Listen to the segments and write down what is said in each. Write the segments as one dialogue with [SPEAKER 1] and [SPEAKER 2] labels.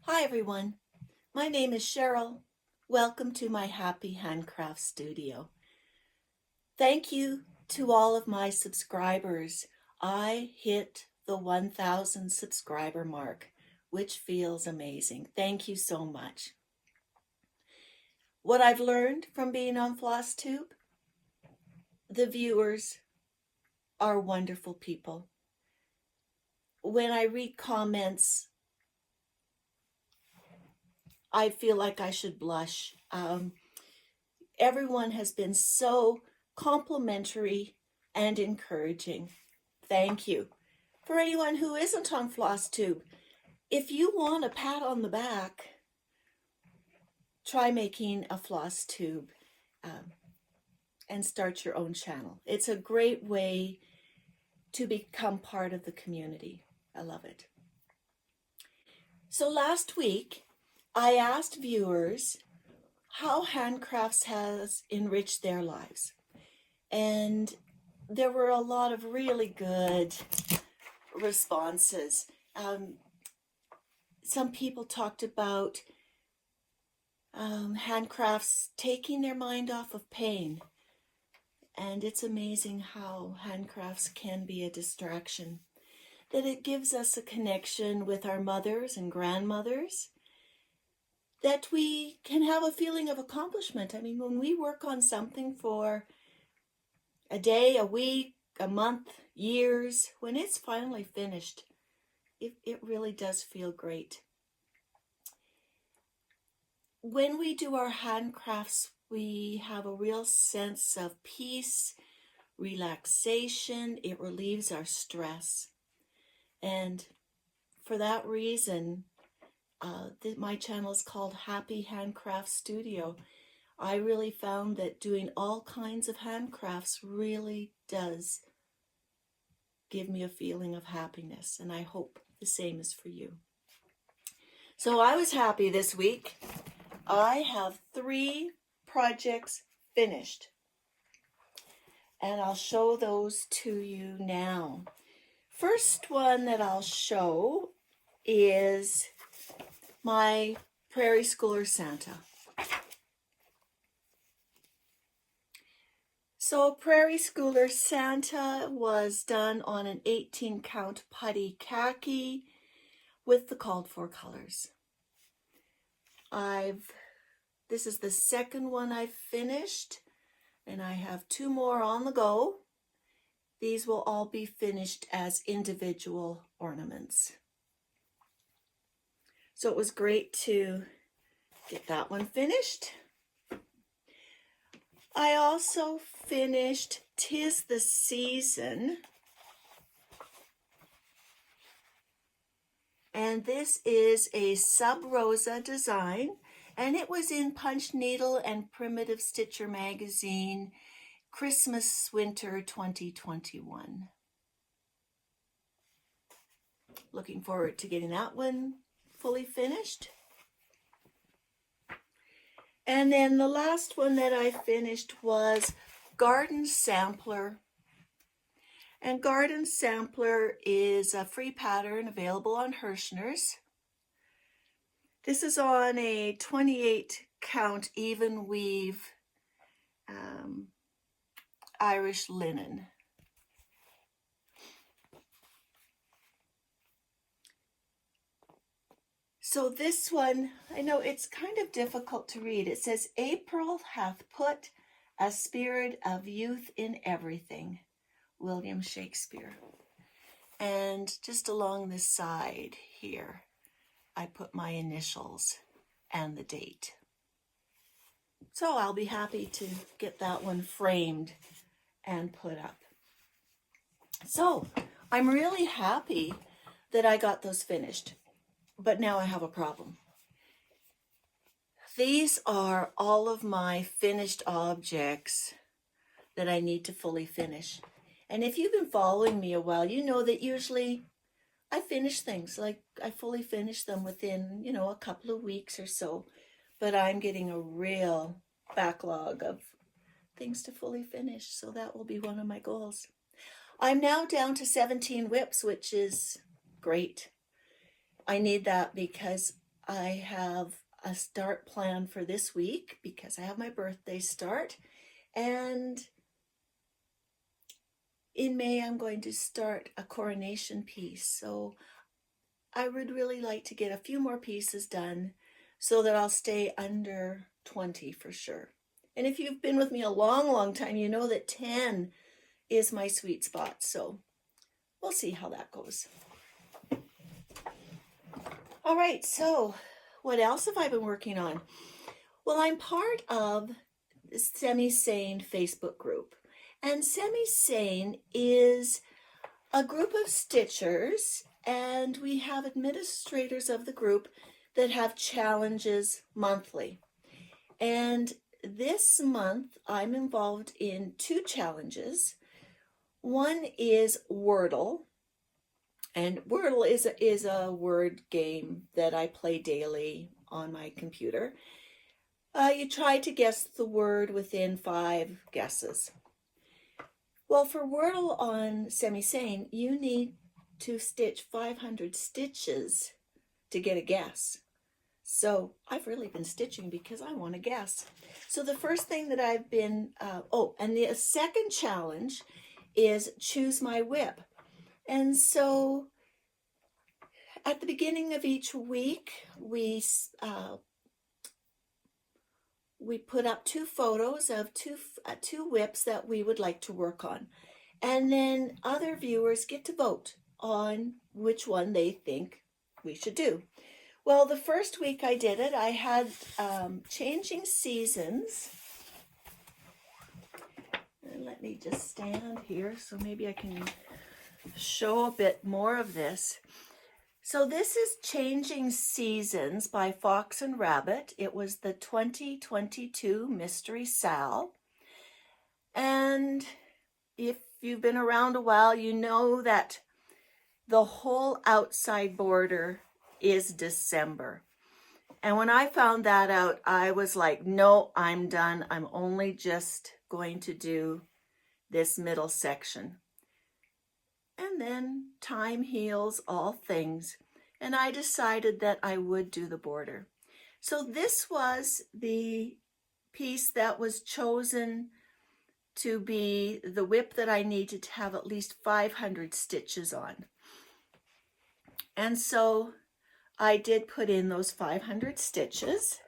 [SPEAKER 1] Hi everyone, my name is Cheryl. Welcome to my Happy Handcraft Studio. Thank you to all of my subscribers. I hit the 1,000 subscriber mark, which feels amazing. Thank you so much. What I've learned from being on Flosstube, the viewers are wonderful people. When I read comments, I feel like I should blush. Everyone has been so complimentary and encouraging. Thank you. For anyone who isn't on Flosstube, if you want a pat on the back, try making a Flosstube and start your own channel. It's a great way to become part of the community. I love it. So last week, I asked viewers how handcrafts has enriched their lives. And there were a lot of really good responses. Some people talked about handcrafts taking their mind off of pain. And it's amazing how handcrafts can be a distraction. That it gives us a connection with our mothers and grandmothers. That we can have a feeling of accomplishment. I mean, when we work on something for a day, a week, a month, years, when it's finally finished, it really does feel great. When we do our handcrafts, we have a real sense of peace, relaxation. It relieves our stress. And for that reason, my channel is called Happy Handcraft Studio. I really found that doing all kinds of handcrafts really does give me a feeling of happiness, and I hope the same is for you. So I was happy this week. I have 3 projects finished, and I'll show those to you now. First one that I'll show is my Prairie Schooler Santa. So Prairie Schooler Santa was done on an 18 count Putty Khaki with the called for colors. This is the second one I've finished, and I have 2 more on the go. These will all be finished as individual ornaments. So it was great to get that one finished. I also finished 'Tis the Season. And this is a sub Rosa design. And it was in Punch Needle and Primitive Stitcher magazine, Christmas Winter 2021. Looking forward to getting that one fully finished. And then the last one that I finished was Garden Sampler. And Garden Sampler is a free pattern available on Herscheners. This is on a 28 count even weave Irish linen. So this one, I know it's kind of difficult to read. It says, April hath put a spirit of youth in everything. William Shakespeare. And just along the side here, I put my initials and the date. So I'll be happy to get that one framed and put up. So I'm really happy that I got those finished. But now I have a problem. These are all of my finished objects that I need to fully finish. And if you've been following me a while, you know that usually I finish things, like I fully finish them within, a couple of weeks or so. But I'm getting a real backlog of things to fully finish. So that will be one of my goals. I'm now down to 17 whips, which is great. I need that because I have a start plan for this week because I have my birthday start, and in May I'm going to start a coronation piece. So I would really like to get a few more pieces done so that I'll stay under 20 for sure. And if you've been with me a long time, you know that 10 is my sweet spot. So we'll see how that goes. All right, so what else have I been working on? Well, I'm part of the Semi-Sane Facebook group. And Semi-Sane is a group of stitchers, and we have administrators of the group that have challenges monthly. And this month, I'm involved in 2 challenges. One is Wordle, and Wordle is a word game that I play daily on my computer. You try to guess the word within 5 guesses. Well, for Wordle on Semi-Sane, you need to stitch 500 stitches to get a guess. So I've really been stitching because I want to guess. So the first thing that I've been, and the second challenge is choose my whip. And so at the beginning of each week, we put up 2 photos of two whips that we would like to work on. And then other viewers get to vote on which one they think we should do. Well, the first week I did it, I had Changing Seasons. And let me just stand here so maybe I can show a bit more of this. So this is Changing Seasons by Fox and Rabbit. It was the 2022 Mystery Sal. And if you've been around a while, you know that the whole outside border is December. And when I found that out, I was like, no, I'm done. I'm only just going to do this middle section. And then time heals all things, and I decided that I would do the border. So this was the piece that was chosen to be the whip that I needed to have at least 500 stitches on. And so I did put in those 500 stitches.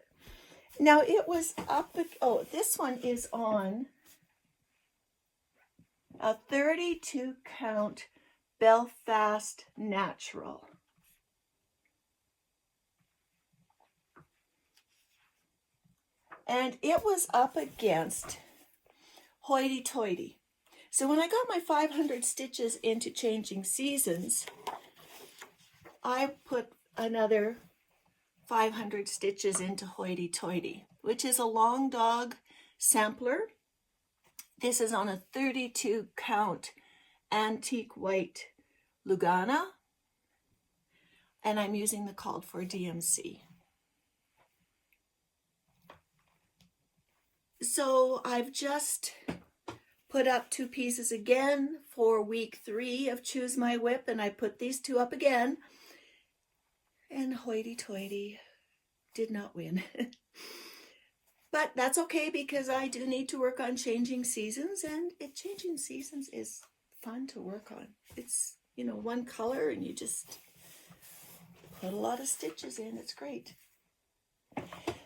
[SPEAKER 1] Now it was up, this one is on a 32 count Belfast natural. And it was up against Hoity Toity. So when I got my 500 stitches into Changing Seasons, I put another 500 stitches into Hoity Toity, which is a long dog sampler. This is on a 32 count antique white Lugana, and I'm using the called for DMC. So I've just put up 2 pieces again for week 3 of Choose My Whip, and I put these 2 up again, and Hoity Toity did not win. But that's okay because I do need to work on Changing Seasons, and Changing Seasons is fun to work on. It's, one color and you just put a lot of stitches in. It's great.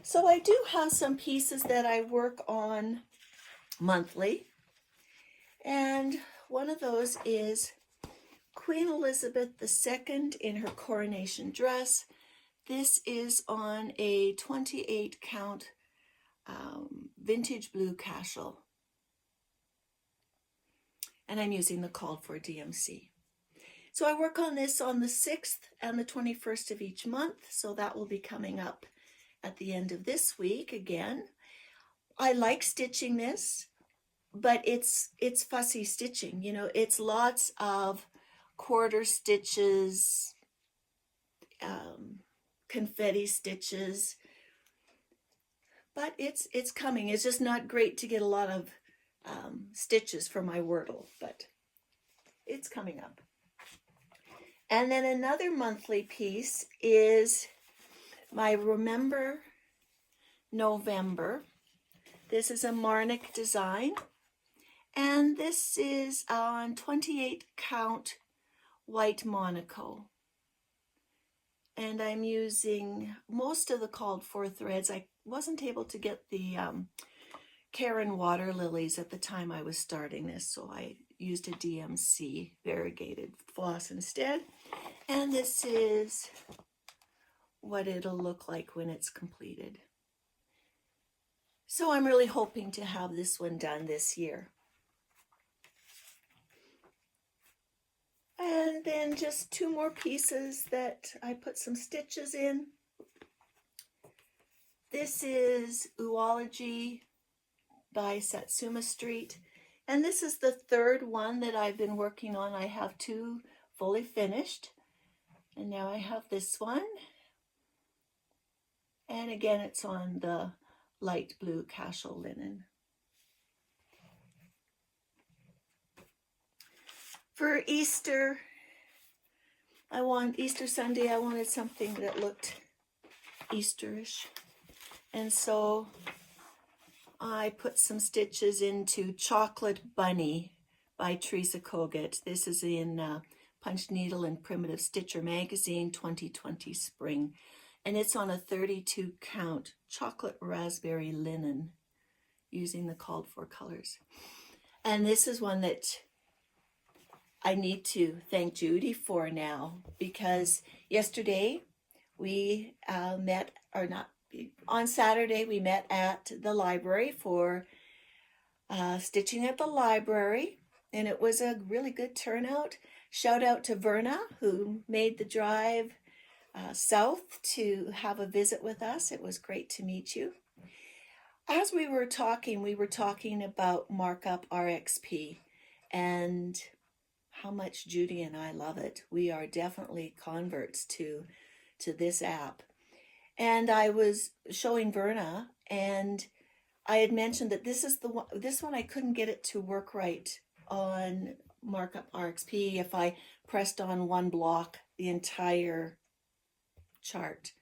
[SPEAKER 1] So I do have some pieces that I work on monthly, and one of those is Queen Elizabeth II in Her Coronation Dress. This is on a 28 count Vintage Blue Cashel, and I'm using the called for DMC. So I work on this on the 6th and the 21st of each month, so that will be coming up at the end of this week again. I like stitching this, but it's fussy stitching. It's lots of quarter stitches, confetti stitches, but it's coming. It's just not great to get a lot of stitches for my Wordle, but it's coming up. And then another monthly piece is my Remember November. This is a MarNic design, and this is on 28 count white Monaco. And I'm using most of the called for threads. I wasn't able to get the Karen water lilies at the time I was starting this, so I used a DMC variegated floss instead. And this is what it'll look like when it's completed. So I'm really hoping to have this one done this year. And then just two more pieces that I put some stitches in. This is Oology by Satsuma Street. And this is the third one that I've been working on. I have two fully finished. And now I have this one. And again, it's on the light blue Cashel linen. For Easter, Easter Sunday, I wanted something that looked Easterish. And so I put some stitches into Chocolate Bunny by Teresa Gil. This is in Punch Needle and Primitive Stitcher Magazine 2020 Spring. And it's on a 32 count chocolate raspberry linen using the called for colors. And this is one that I need to thank Judy for now, because yesterday we on Saturday we met at the library for stitching at the library, and it was a really good turnout. Shout out to Verna, who made the drive south to have a visit with us. It was great to meet you. As we were talking about MarkupRXP and how much Judy and I love it. We are definitely converts to this app. And I was showing Verna, and I had mentioned that this one I couldn't get it to work right on MarkupRXP. If I pressed on one block, the entire chart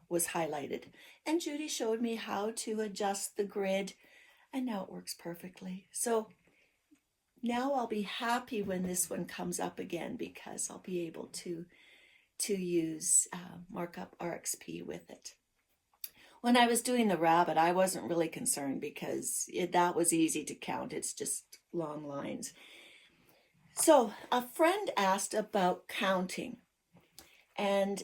[SPEAKER 1] was highlighted. And Judy showed me how to adjust the grid, and now it works perfectly. So now I'll be happy when this one comes up again, because I'll be able to use MarkupRXP with it. When I was doing the rabbit, I wasn't really concerned because that was easy to count. It's just long lines. So a friend asked about counting, and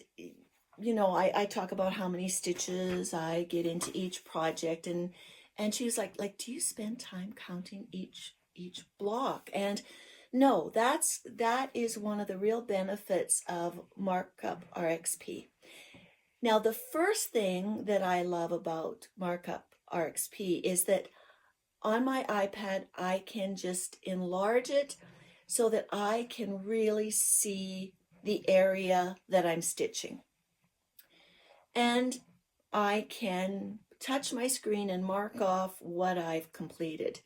[SPEAKER 1] you know, I talk about how many stitches I get into each project, and she was like, do you spend time counting each block? And no, that is one of the real benefits of MarkupRXP. Now, the first thing that I love about MarkupRXP is that on my iPad, I can just enlarge it so that I can really see the area that I'm stitching. And I can touch my screen and mark off what I've completed.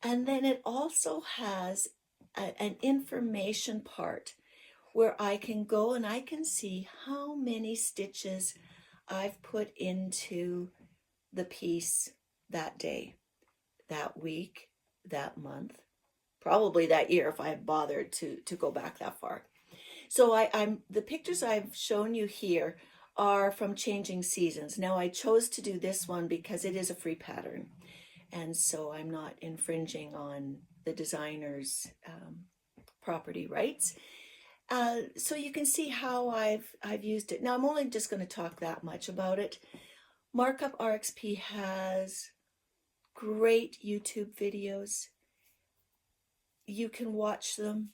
[SPEAKER 1] And then it also has an information part where I can go and I can see how many stitches I've put into the piece that day, that week, that month, probably that year if I had bothered to go back that far. So the pictures I've shown you here are from Changing Seasons. Now I chose to do this one because it is a free pattern, and so I'm not infringing on the designer's property rights. So you can see how I've used it. Now I'm only just going to talk that much about it. MarkupRXP has great YouTube videos. You can watch them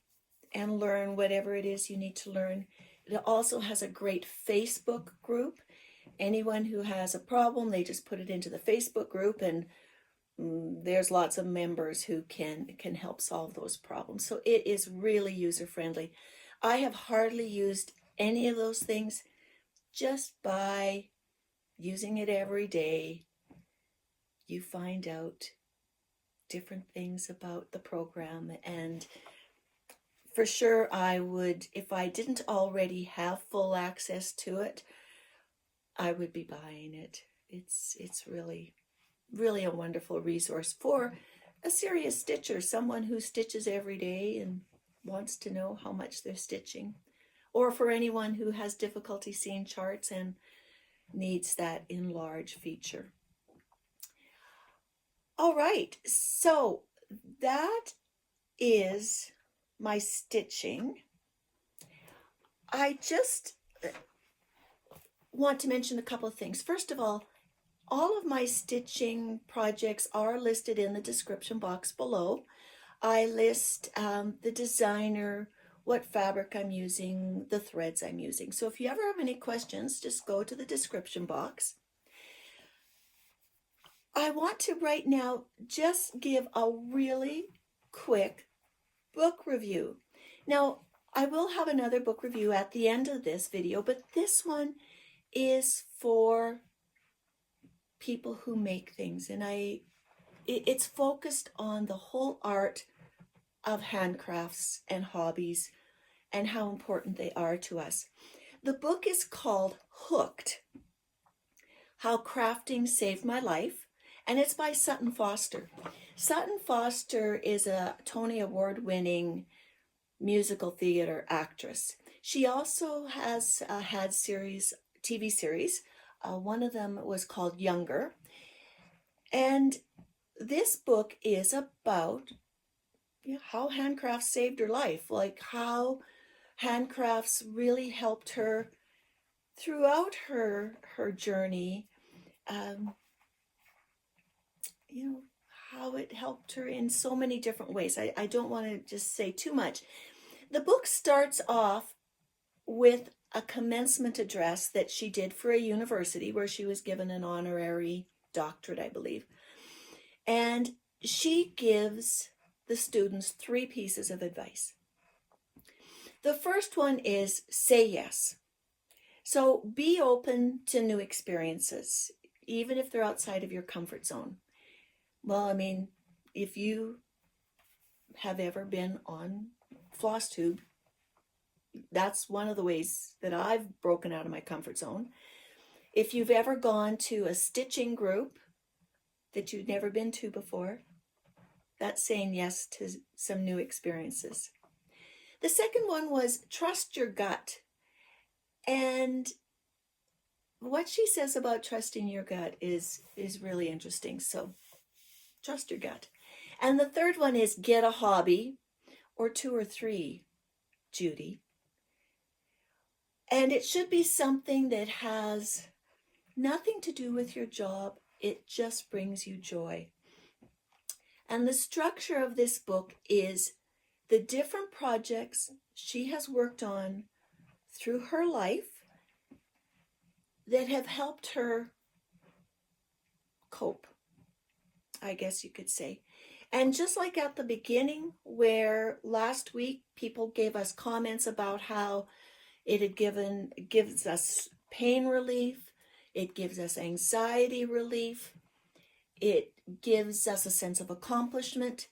[SPEAKER 1] and learn whatever it is you need to learn. It also has a great Facebook group. Anyone who has a problem, they just put it into the Facebook group, and there's lots of members who can help solve those problems. So it is really user-friendly. I have hardly used any of those things. Just by using it every day, you find out different things about the program. And for sure, I would, if I didn't already have full access to it, I would be buying it. It's really, really a wonderful resource for a serious stitcher, someone who stitches every day and wants to know how much they're stitching, or for anyone who has difficulty seeing charts and needs that enlarge feature. All right, so that is my stitching. I just want to mention a couple of things. First of all of my stitching projects are listed in the description box below. I list the designer, what fabric I'm using, the threads I'm using. So if you ever have any questions, just go to the description box. I want to right now just give a really quick book review. Now, I will have another book review at the end of this video, but this one is for people who make things, and it's focused on the whole art of handcrafts and hobbies and how important they are to us. The book is called Hooked: How Crafting Saved My Life, and it's by Sutton Foster. Sutton Foster is a Tony Award-winning musical theater actress. She also has had TV series. One of them was called Younger. And this book is about how handcrafts saved her life, like how handcrafts really helped her throughout her journey. How it helped her in so many different ways. I don't want to just say too much. The book starts off with a commencement address that she did for a university where she was given an honorary doctorate, I believe. And she gives the students 3 pieces of advice. The first one is say yes. So be open to new experiences, even if they're outside of your comfort zone. Well, I mean, if you have ever been on Flosstube, that's one of the ways that I've broken out of my comfort zone. If you've ever gone to a stitching group that you've never been to before, that's saying yes to some new experiences. The second one was trust your gut. And what she says about trusting your gut is really interesting. So trust your gut. And the third one is get a hobby, or 2 or 3, Judy. And it should be something that has nothing to do with your job. It just brings you joy. And the structure of this book is the different projects she has worked on through her life that have helped her cope, I guess you could say. And just like at the beginning, where last week people gave us comments about how it gives us pain relief, it gives us anxiety relief, it gives us a sense of accomplishment.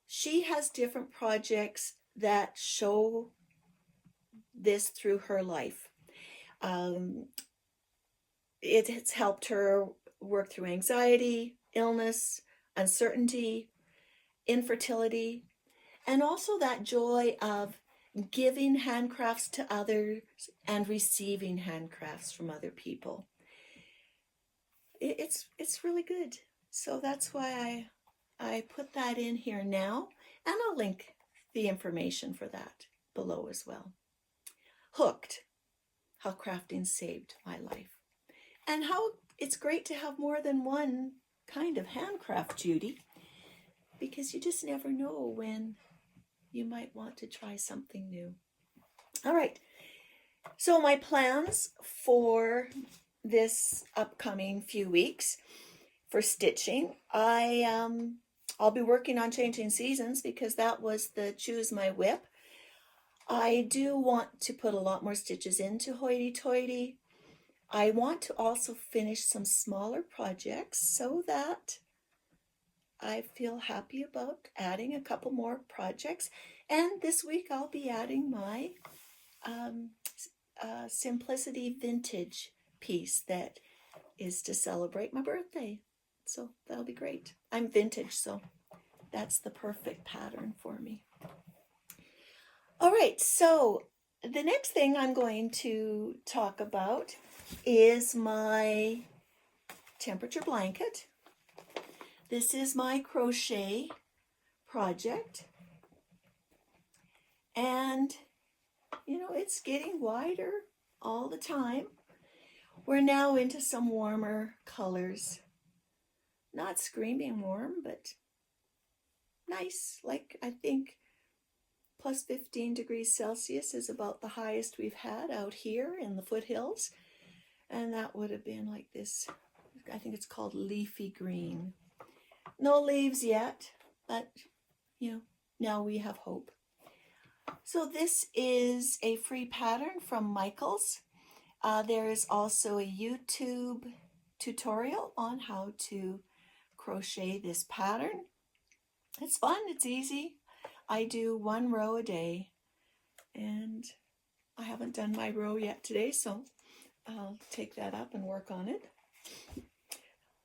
[SPEAKER 1] She has different projects that show this through her life. It has helped her work through anxiety, illness, uncertainty, infertility, and also that joy of giving handcrafts to others and receiving handcrafts from other people. It's really good. So that's why I put that in here now, and I'll link the information for that below as well. Hooked: How Crafting Saved My Life. And how it's great to have more than one kind of handcraft, Judy, because you just never know when you might want to try something new. All right, so my plans for this upcoming few weeks for stitching, I'll be working on changing seasons because that was the choose my whip. I do want to put a lot more stitches into Hoity Toity. I want to also finish some smaller projects so that I feel happy about adding a couple more projects. And this week I'll be adding my Simplicity Vintage piece that is to celebrate my birthday. So that'll be great. I'm vintage, so that's the perfect pattern for me. All right, so the next thing I'm going to talk about is my temperature blanket. This is my crochet project. And, you know, it's getting wider all the time. We're now into some warmer colors. Not screaming warm, but nice. Like, I think plus 15 degrees Celsius is about the highest we've had out here in the foothills. And that would have been like this, I think it's called leafy green. No leaves yet, but, you know, now we have hope. So this is a free pattern from Michaels. There is also a YouTube tutorial on how to crochet this pattern. It's fun, it's easy. I do 1 row a day, and I haven't done my row yet today, so I'll take that up and work on it.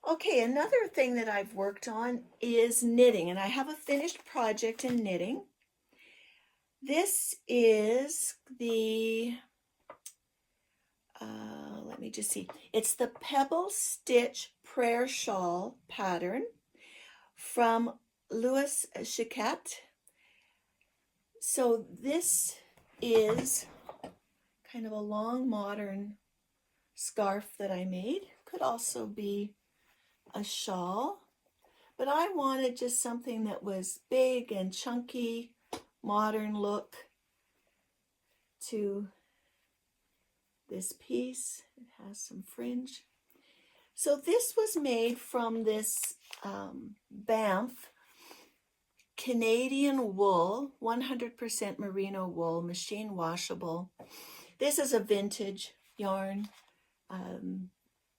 [SPEAKER 1] Okay, another thing that I've worked on is knitting, and I have a finished project in knitting. This is the, let me just see, it's the Pebble Stitch Prairie Shawl pattern from Louis Chiquette. So this is kind of a long modern scarf that I made. Could also be a shawl, but I wanted just something that was big and chunky, modern look to this piece. It has some fringe. So this was made from this Banff Canadian wool, 100% merino wool, machine washable. This is a vintage yarn.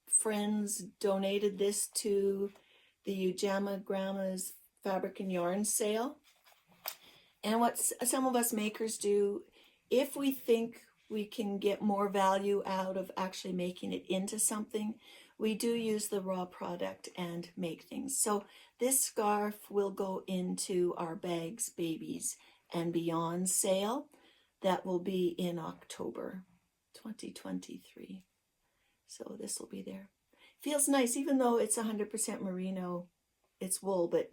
[SPEAKER 1] Friends donated this to the Ujama Grandma's Fabric and Yarn sale. And what some of us makers do, if we think we can get more value out of actually making it into something, we do use the raw product and make things. So this scarf will go into our Bags, Babies, and Beyond sale. That will be in October 2023. So this will be there. Feels nice, even though it's 100% merino, it's wool, but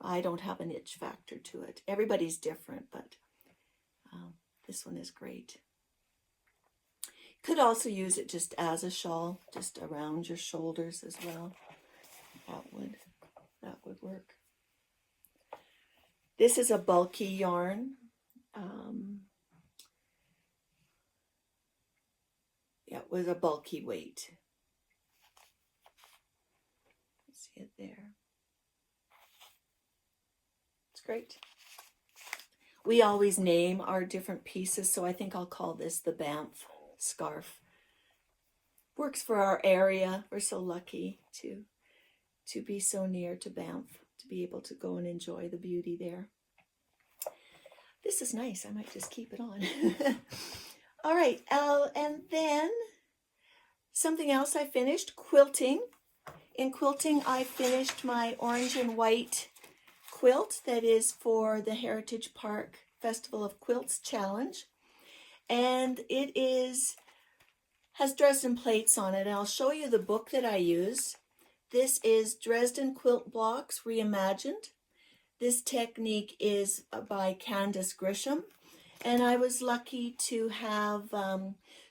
[SPEAKER 1] I don't have an itch factor to it. Everybody's different, but this one is great. Could also use it just as a shawl, just around your shoulders as well. That would work. This is a bulky yarn. Yeah, it was a bulky weight. See it there. It's great. We always name our different pieces, so I think I'll call this the Banff scarf. Works for our area. We're so lucky to be so near to Banff, to be able to go and enjoy the beauty there. This is nice. I might just keep it on. All right, and then something else I finished, quilting. In quilting, I finished my orange and white quilt that is for the Heritage Park Festival of Quilts Challenge. And it has Dresden plates on it. And I'll show you the book that I use. This is Dresden Quilt Blocks Reimagined. This technique is by Candace Grisham. And I was lucky to have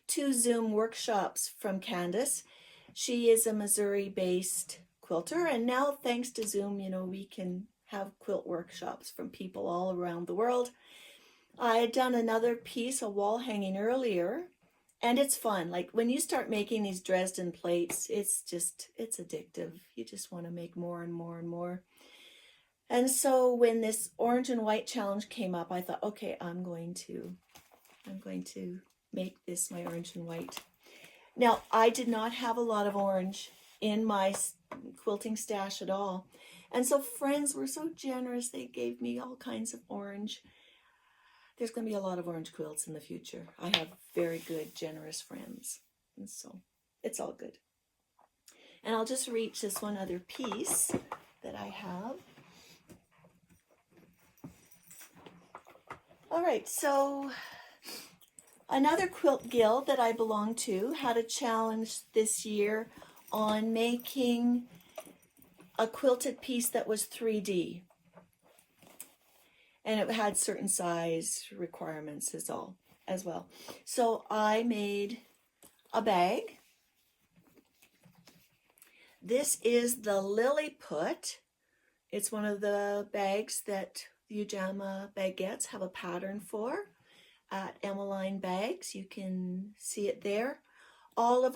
[SPEAKER 1] 2 Zoom workshops from Candace. She is a Missouri-based quilter, and now thanks to Zoom, you know, we can have quilt workshops from people all around the world. I had done another piece, a wall hanging earlier, and it's fun. Like when you start making these Dresden plates, it's addictive. You just want to make more and more and more. And so when this orange and white challenge came up, I thought, okay, I'm going to make this my orange and white. Now, I did not have a lot of orange in my quilting stash at all. And so friends were so generous. They gave me all kinds of orange. There's going to be a lot of orange quilts in the future. I have very good, generous friends. And so it's all good. And I'll just reach this one other piece that I have. All right, so another quilt guild that I belong to had a challenge this year on making a quilted piece that was 3D. And it had certain size requirements as well. So I made a bag. This is the Lilliput. It's one of the bags that the Ujamaa baguettes have a pattern for at Emmeline Bags. You can see it there. All of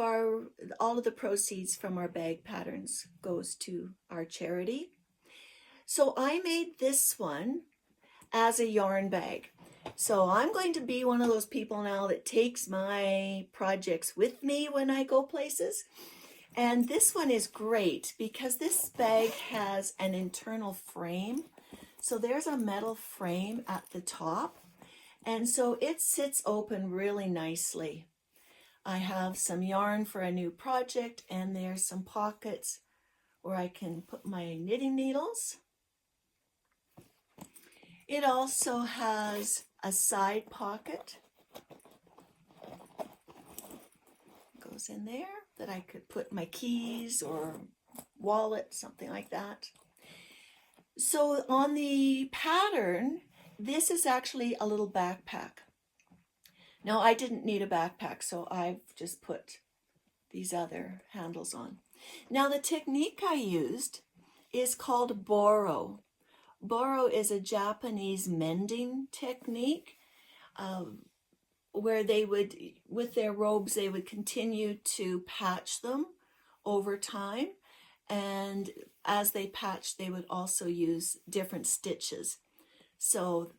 [SPEAKER 1] the proceeds from our bag patterns goes to our charity. So I made this one as a yarn bag. So I'm going to be one of those people now that takes my projects with me when I go places. And this one is great because this bag has an internal frame. So there's a metal frame at the top. And so it sits open really nicely. I have some yarn for a new project, and there's some pockets where I can put my knitting needles. It also has a side pocket. Goes in there that I could put my keys or wallet, something like that. So on the pattern, this is actually a little backpack. Now I didn't need a backpack, so I've just put these other handles on. Now the technique I used is called boro. Boro is a Japanese mending technique where they would, with their robes, they would continue to patch them over time. And as they patched, they would also use different stitches. So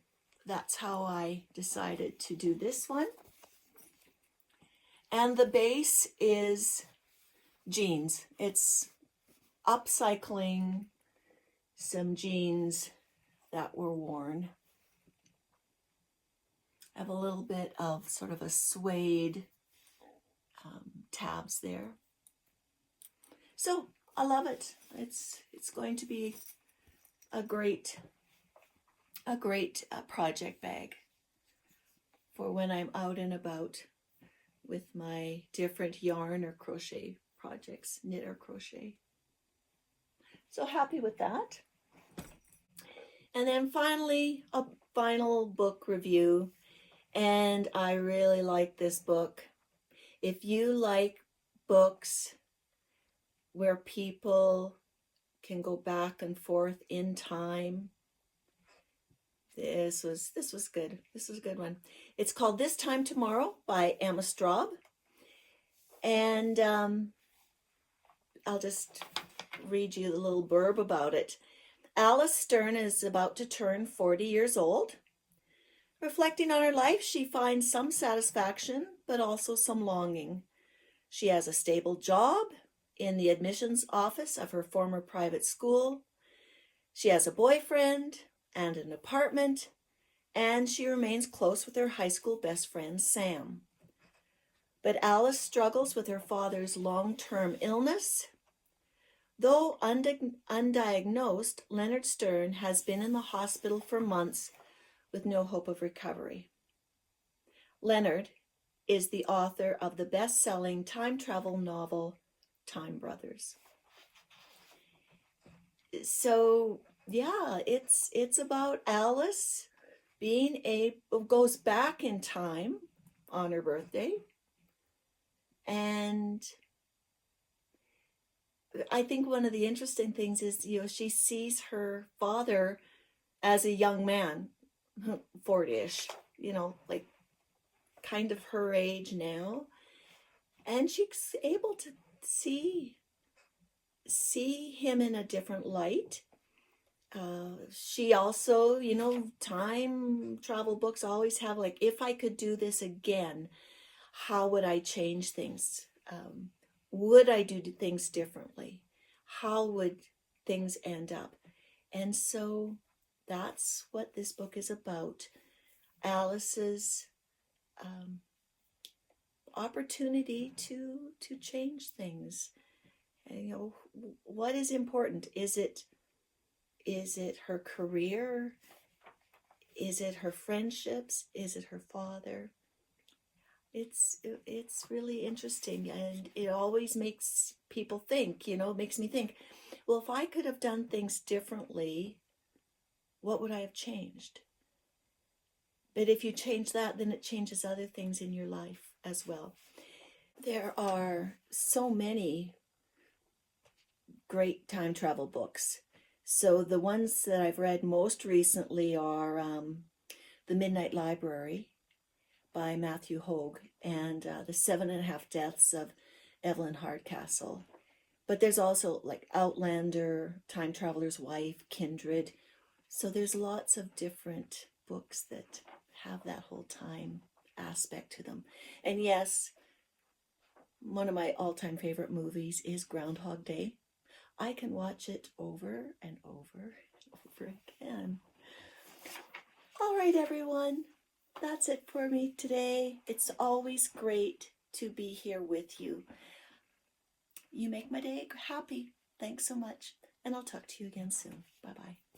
[SPEAKER 1] that's how I decided to do this one. And the base is jeans. It's upcycling some jeans that were worn. I have a little bit of sort of a suede tabs there. So I love it. It's going to be a great project bag for when I'm out and about with my different yarn or crochet projects, knit or crochet. So happy with that. And then finally, a final book review. And I really like this book. If you like books where people can go back and forth in time, this was good. This was a good one. It's called This Time Tomorrow by Emma Straub. And I'll just read you a little blurb about it. Alice Stern is about to turn 40 years old. Reflecting on her life, she finds some satisfaction, but also some longing. She has a stable job in the admissions office of her former private school. She has a boyfriend and an apartment, and she remains close with her high school best friend, Sam. But Alice struggles with her father's long-term illness. Though undiagnosed, Leonard Stern has been in the hospital for months with no hope of recovery. Leonard is the author of the best-selling time travel novel, Time Brothers. So, yeah, it's about Alice goes back in time on her birthday. And I think one of the interesting things is, she sees her father as a young man, 40-ish, like kind of her age now. And she's able to see him in a different light. She also, time travel books always have like, if I could do this again, how would I change things? Would I do things differently? How would things end up? And so that's what this book is about. Alice's opportunity to change things. And, you know, what is important? Is it her career? Is it her friendships? Is it her father? It's really interesting, and it always makes people think, you know, it makes me think, well, if I could have done things differently, what would I have changed? But if you change that, then it changes other things in your life as well. There are so many great time travel books. So the ones that I've read most recently are The Midnight Library by Matthew Hogue and The 7.5 Deaths of Evelyn Hardcastle. But there's also like Outlander, Time Traveler's Wife, Kindred. So there's lots of different books that have that whole time aspect to them. And yes, one of my all-time favorite movies is Groundhog Day. I can watch it over and over and over again. All right, everyone. That's it for me today. It's always great to be here with you. You make my day happy. Thanks so much. And I'll talk to you again soon. Bye-bye.